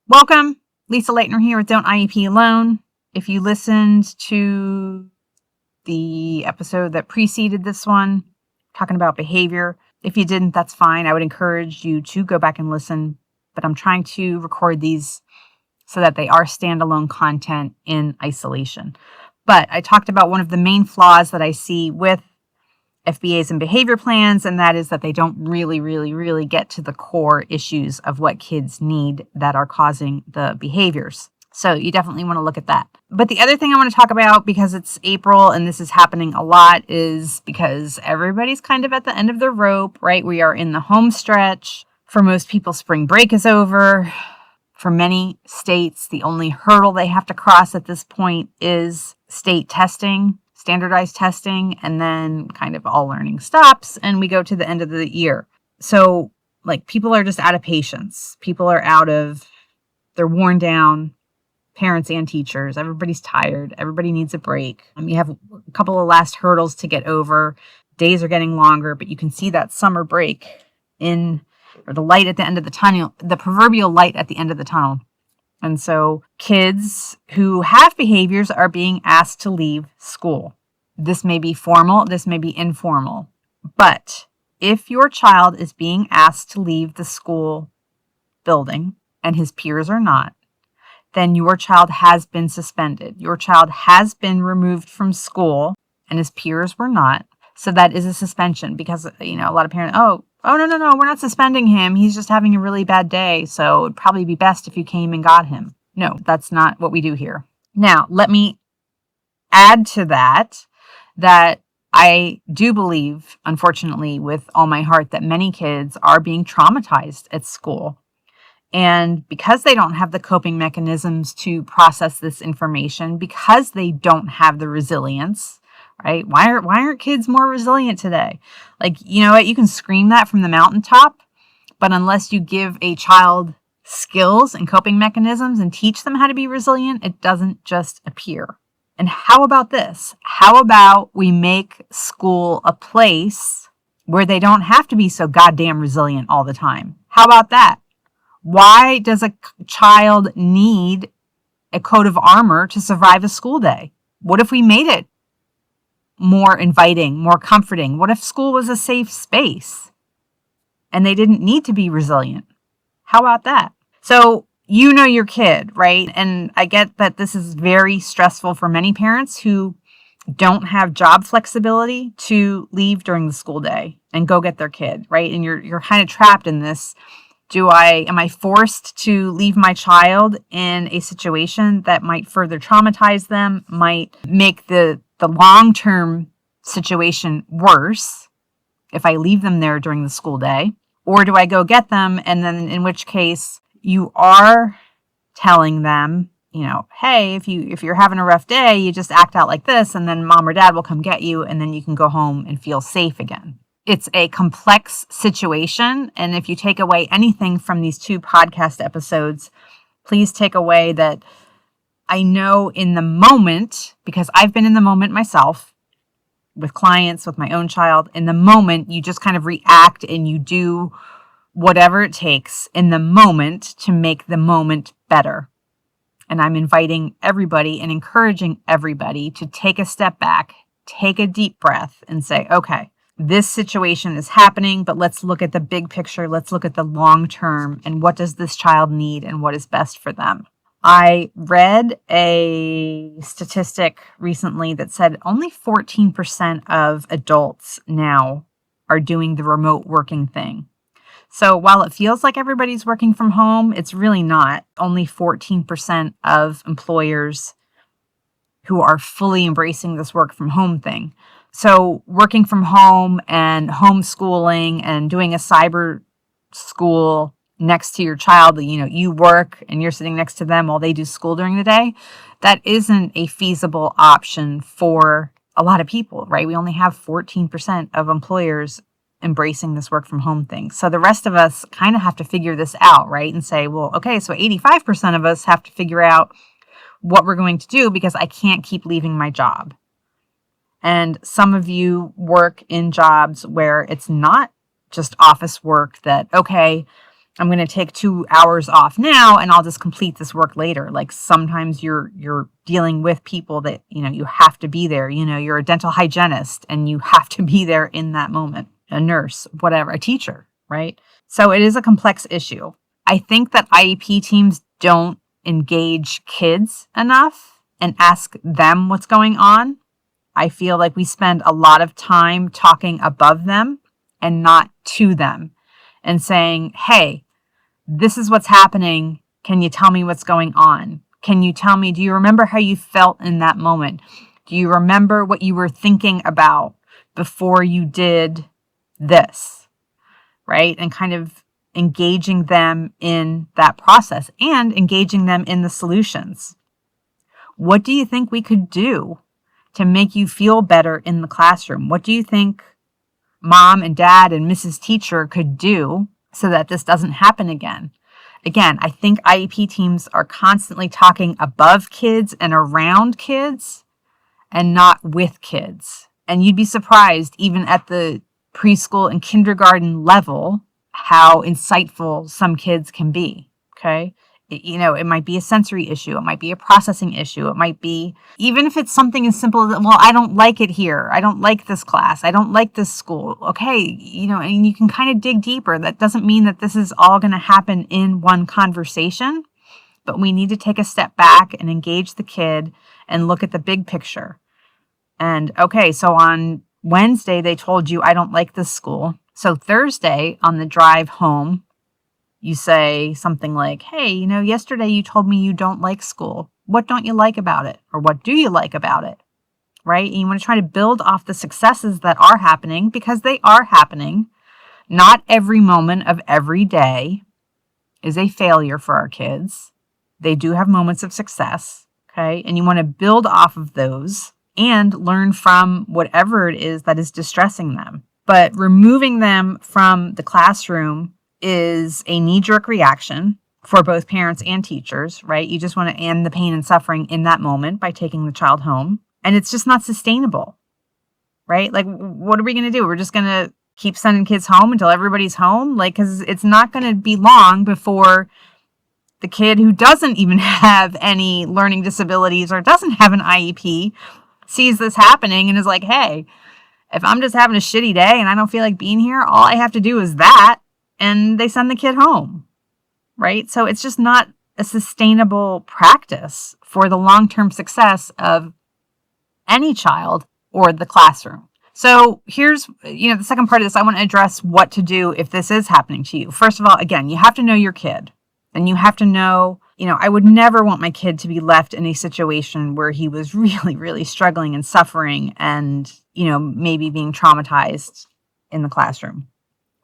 Welcome, Lisa Lightner here with Don't IEP Alone. If you listened to the episode that preceded this one, talking about behavior, if you didn't, that's fine. I would encourage you to go back and listen, but I'm trying to record these so that they are standalone content in isolation. But I talked about one of the main flaws that I see with FBAs and behavior plans, and that is that they don't really get to the core issues of what kids need that are causing the behaviors. So you definitely want to look at that. But the other thing I want to talk about, because it's April and this is happening a lot, is because everybody's kind of at the end of the rope, right? We are in the home stretch. For most people, spring break is over. For many states, the only hurdle they have to cross at this point is state testing, standardized testing, and then kind of all learning stops and we go to the end of the year. So people are just out of patience. They're worn down, parents and teachers. Everybody's tired. Everybody needs a break. You have a couple of last hurdles to get over. Days are getting longer, but you can see that summer break or the light at the end of the tunnel, the proverbial light at the end of the tunnel. And so kids who have behaviors are being asked to leave school. This may be formal, this may be informal. But if your child is being asked to leave the school building and his peers are not, then your child has been suspended. Your child has been removed from school and his peers were not. So that is a suspension because, a lot of parents, no, we're not suspending him. He's just having a really bad day. So it'd probably be best if you came and got him. No, that's not what we do here. Now, let me add to that I do believe, unfortunately, with all my heart, that many kids are being traumatized at school. And because they don't have the coping mechanisms to process this information, because they don't have the resilience, right? Why aren't kids more resilient today? You know what? You can scream that from the mountaintop, but unless you give a child skills and coping mechanisms and teach them how to be resilient, it doesn't just appear. And how about this? How about we make school a place where they don't have to be so goddamn resilient all the time? How about that? Why does a child need a coat of armor to survive a school day? What if we made it more inviting, more comforting? What if school was a safe space and they didn't need to be resilient? How about that? So you know your kid, right? And I get that this is very stressful for many parents who don't have job flexibility to leave during the school day and go get their kid, right? And you're kind of trapped in this. Am I forced to leave my child in a situation that might further traumatize them, might make the long-term situation worse if I leave them there during the school day? Or do I go get them? And then in which case you are telling them, hey, if you're having a rough day, you just act out like this and then mom or dad will come get you and then you can go home and feel safe again. It's a complex situation. And if you take away anything from these 2 podcast episodes, please take away that I know in the moment, because I've been in the moment myself with clients, with my own child, in the moment, you just kind of react and you do whatever it takes in the moment to make the moment better. And I'm inviting everybody and encouraging everybody to take a step back, take a deep breath and say, okay, this situation is happening, but let's look at the big picture. Let's look at the long term and what does this child need and what is best for them. I read a statistic recently that said only 14% of adults now are doing the remote working thing. So while it feels like everybody's working from home, it's really not. Only 14% of employers who are fully embracing this work from home thing. So working from home and homeschooling and doing a cyber school next to your child, you work and you're sitting next to them while they do school during the day, that isn't a feasible option for a lot of people, right? We only have 14% of employers embracing this work from home thing. So the rest of us kind of have to figure this out, right? And say, well, okay, so 85% of us have to figure out what we're going to do because I can't keep leaving my job. And some of you work in jobs where it's not just office work that, okay, I'm going to take 2 hours off now and I'll just complete this work later. Like sometimes you're dealing with people that, you have to be there. You're a dental hygienist and you have to be there in that moment. A nurse, whatever, a teacher, right? So it is a complex issue. I think that IEP teams don't engage kids enough and ask them what's going on. I feel like we spend a lot of time talking above them and not to them and saying, hey, this is what's happening. Can you tell me what's going on? Can you tell me, do you remember how you felt in that moment? Do you remember what you were thinking about before you did this? Right? And kind of engaging them in that process and engaging them in the solutions. What do you think we could do to make you feel better in the classroom? What do you think mom and dad and Mrs. Teacher could do so that this doesn't happen again? Again, I think IEP teams are constantly talking above kids and around kids and not with kids. And you'd be surprised, even at the preschool and kindergarten level, how insightful some kids can be, okay? It might be a sensory issue. It might be a processing issue. It might be, even if it's something as simple as, well, I don't like it here. I don't like this class. I don't like this school. Okay, and you can kind of dig deeper. That doesn't mean that this is all going to happen in one conversation, but we need to take a step back and engage the kid and look at the big picture. And okay, so on Wednesday, they told you, I don't like this school. So Thursday, on the drive home, you say something like, hey, yesterday you told me you don't like school. What don't you like about it? Or what do you like about it? Right? And you want to try to build off the successes that are happening, because they are happening. Not every moment of every day is a failure for our kids. They do have moments of success. Okay. And you want to build off of those and learn from whatever it is that is distressing them. But removing them from the classroom is a knee-jerk reaction for both parents and teachers, right? You just want to end the pain and suffering in that moment by taking the child home. And it's just not sustainable, right? Like, what are we going to do? We're just going to keep sending kids home until everybody's home? Like, because it's not going to be long before the kid who doesn't even have any learning disabilities or doesn't have an IEP sees this happening and is like, hey, if I'm just having a shitty day and I don't feel like being here, all I have to do is that. And they send the kid home, right? So it's just not a sustainable practice for the long-term success of any child or the classroom. So here's, the second part of this. I want to address what to do if this is happening to you. First of all, again, you have to know your kid, and you have to know, I would never want my kid to be left in a situation where he was really, really struggling and suffering and, maybe being traumatized in the classroom.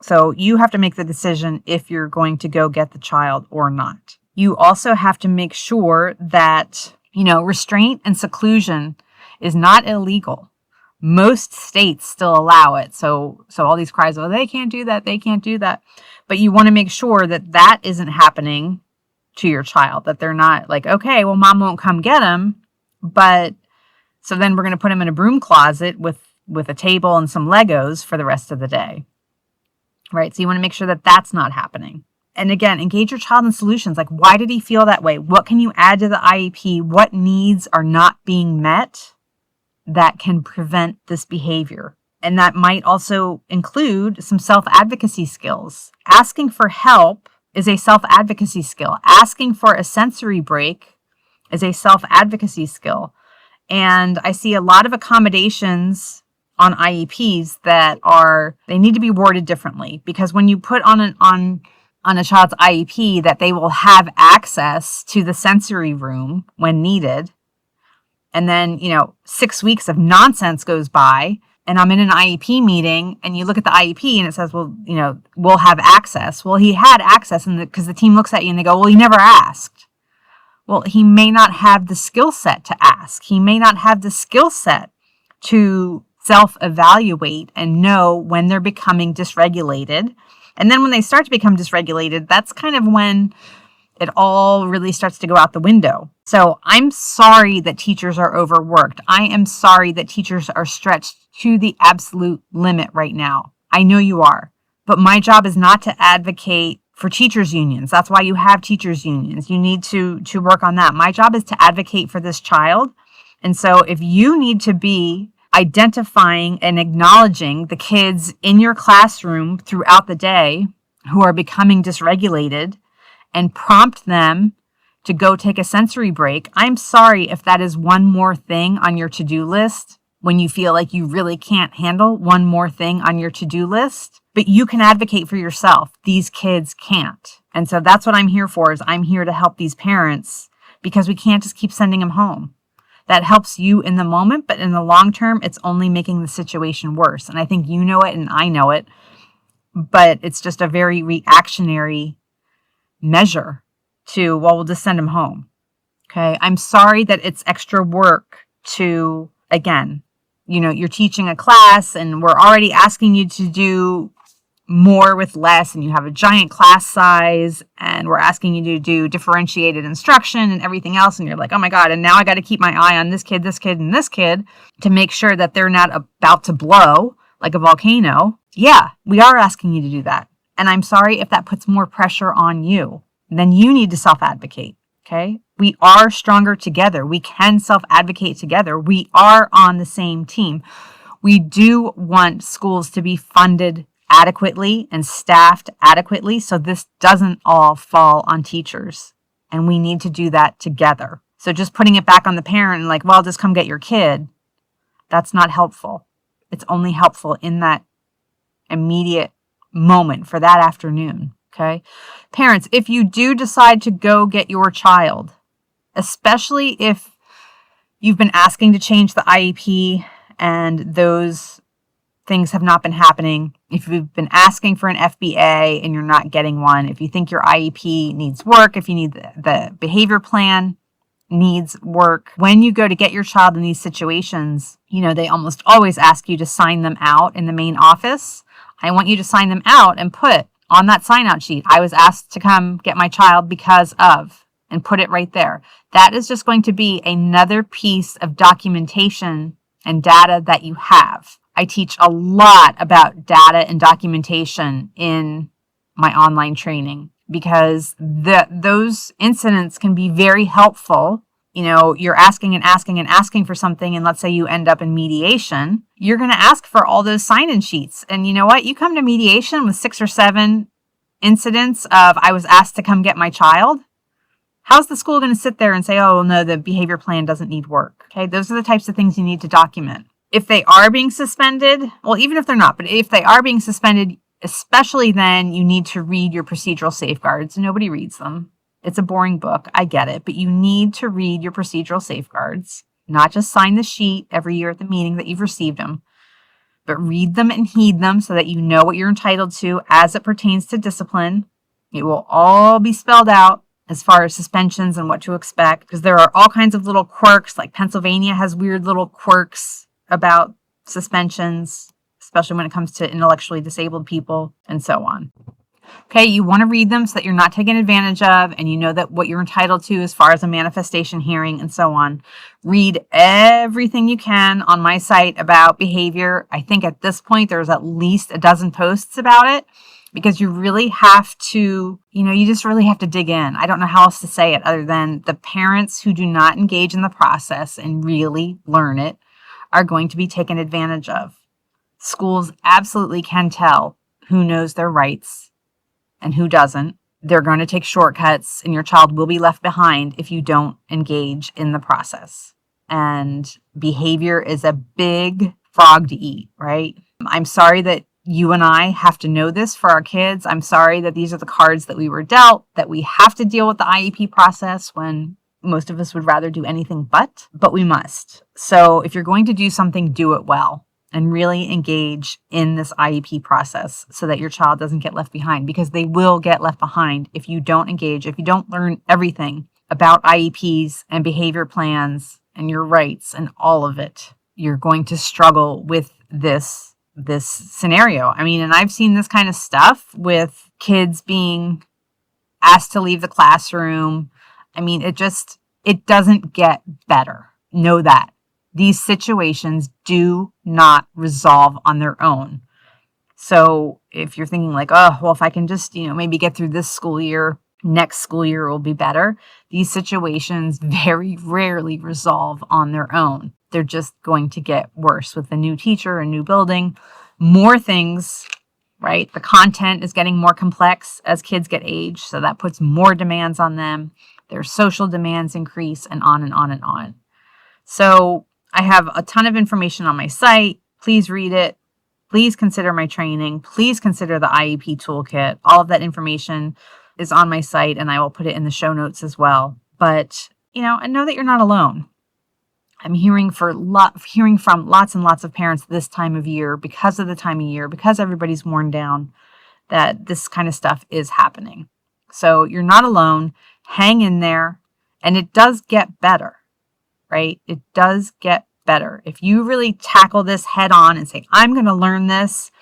So you have to make the decision if you're going to go get the child or not. You also have to make sure that, restraint and seclusion is not illegal. Most states still allow it. So all these cries, oh, they can't do that, they can't do that. But you want to make sure that that isn't happening to your child, that they're not like, okay, well, mom won't come get him, but so then we're going to put him in a broom closet with a table and some Legos for the rest of the day. Right? So you want to make sure that that's not happening. And again, engage your child in solutions. Like, why did he feel that way? What can you add to the IEP? What needs are not being met that can prevent this behavior? And that might also include some self-advocacy skills. Asking for help is a self-advocacy skill. Asking for a sensory break is a self-advocacy skill. And I see a lot of accommodations on IEPs that they need to be worded differently, because when you put on a child's IEP that they will have access to the sensory room when needed, and then, 6 weeks of nonsense goes by and I'm in an IEP meeting and you look at the IEP and it says, well, we'll have access. Well, he had access because the team looks at you and they go, well, he never asked. Well, he may not have the skill set to ask. He may not have the skill set to self-evaluate and know when they're becoming dysregulated. And then when they start to become dysregulated, that's kind of when it all really starts to go out the window. So I'm sorry that teachers are overworked. I am sorry that teachers are stretched to the absolute limit right now. I know you are. But my job is not to advocate for teachers unions. That's why you have teachers unions. You need to work on that. My job is to advocate for this child. And so if you need to be identifying and acknowledging the kids in your classroom throughout the day who are becoming dysregulated and prompt them to go take a sensory break, I'm sorry if that is one more thing on your to-do list when you feel like you really can't handle one more thing on your to-do list. But you can advocate for yourself. These kids can't. And so that's what I'm here for, is I'm here to help these parents, because we can't just keep sending them home. That helps you in the moment, but in the long term, it's only making the situation worse. And I think you know it and I know it, but it's just a very reactionary measure to, well, we'll just send them home. Okay. I'm sorry that it's extra work to, again, you're teaching a class and we're already asking you to do more with less, and you have a giant class size, and we're asking you to do differentiated instruction and everything else. And you're like, oh my God. And now I got to keep my eye on this kid, and this kid to make sure that they're not about to blow like a volcano. Yeah, we are asking you to do that. And I'm sorry if that puts more pressure on you. Then you need to self-advocate. Okay. We are stronger together. We can self-advocate together. We are on the same team. We do want schools to be funded adequately and staffed adequately, so this doesn't all fall on teachers. And we need to do that together. So just putting it back on the parent and like, well, just come get your kid, that's not helpful. It's only helpful in that immediate moment for that afternoon. Okay. Parents, if you do decide to go get your child, especially if you've been asking to change the IEP and those things have not been happening, if you've been asking for an FBA and you're not getting one, if you think your IEP needs work, if you need the behavior plan needs work, when you go to get your child in these situations, they almost always ask you to sign them out in the main office. I want you to sign them out and put on that sign out sheet, I was asked to come get my child because of, and put it right there. That is just going to be another piece of documentation and data that you have. I teach a lot about data and documentation in my online training, because those incidents can be very helpful. You're asking and asking and asking for something, and let's say you end up in mediation, you're going to ask for all those sign-in sheets. And you know what? You come to mediation with 6 or 7 incidents of, I was asked to come get my child. How's the school going to sit there and say, oh, no, the behavior plan doesn't need work? Okay, those are the types of things you need to document. If they are being suspended, well, even if they're not, but if they are being suspended, especially then, you need to read your procedural safeguards. Nobody reads them. It's a boring book. I get it. But you need to read your procedural safeguards, not just sign the sheet every year at the meeting that you've received them, but read them and heed them so that you know what you're entitled to as it pertains to discipline. It will all be spelled out as far as suspensions and what to expect, because there are all kinds of little quirks. Like Pennsylvania has weird little quirks about suspensions, especially when it comes to intellectually disabled people and so on. Okay, you want to read them so that you're not taken advantage of, and you know that what you're entitled to as far as a manifestation hearing and so on. Read everything you can on my site about behavior. I think at this point there's at least a dozen posts about it, because you really have to, you just really have to dig in. I don't know how else to say it other than the parents who do not engage in the process and really learn it are going to be taken advantage of. Schools absolutely can tell who knows their rights and who doesn't. They're going to take shortcuts, and your child will be left behind if you don't engage in the process. And behavior is a big frog to eat, right? I'm sorry that you and I have to know this for our kids. I'm sorry that these are the cards that we were dealt, that we have to deal with the IEP process when most of us would rather do anything but we must. So if you're going to do something, do it well and really engage in this IEP process so that your child doesn't get left behind, because they will get left behind if you don't engage, if you don't learn everything about IEPs and behavior plans and your rights and all of it. You're going to struggle with this scenario. I mean, and I've seen this kind of stuff with kids being asked to leave the classroom. I mean, it doesn't get better. Know that. These situations do not resolve on their own. So if you're thinking like, oh, well, if I can just, maybe get through this school year, next school year will be better. These situations very rarely resolve on their own. They're just going to get worse with a new teacher, a new building, more things, right? The content is getting more complex as kids get aged. So that puts more demands on them. Their social demands increase, and on and on and on. So I have a ton of information on my site. Please read it. Please consider my training. Please consider the IEP toolkit. All of that information is on my site, and I will put it in the show notes as well. But, I know that you're not alone. I'm hearing from lots and lots of parents this time of year, because of the time of year, because everybody's worn down, that this kind of stuff is happening. So you're not alone. Hang in there. And it does get better, right? It does get better. If you really tackle this head on and say, I'm going to learn this,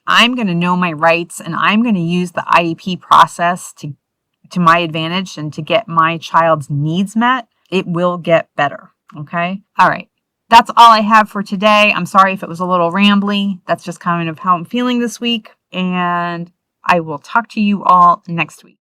I'm going to know my rights, and I'm going to use the IEP process to my advantage and to get my child's needs met, it will get better. Okay. All right. That's all I have for today. I'm sorry if it was a little rambly. That's just kind of how I'm feeling this week. And I will talk to you all next week.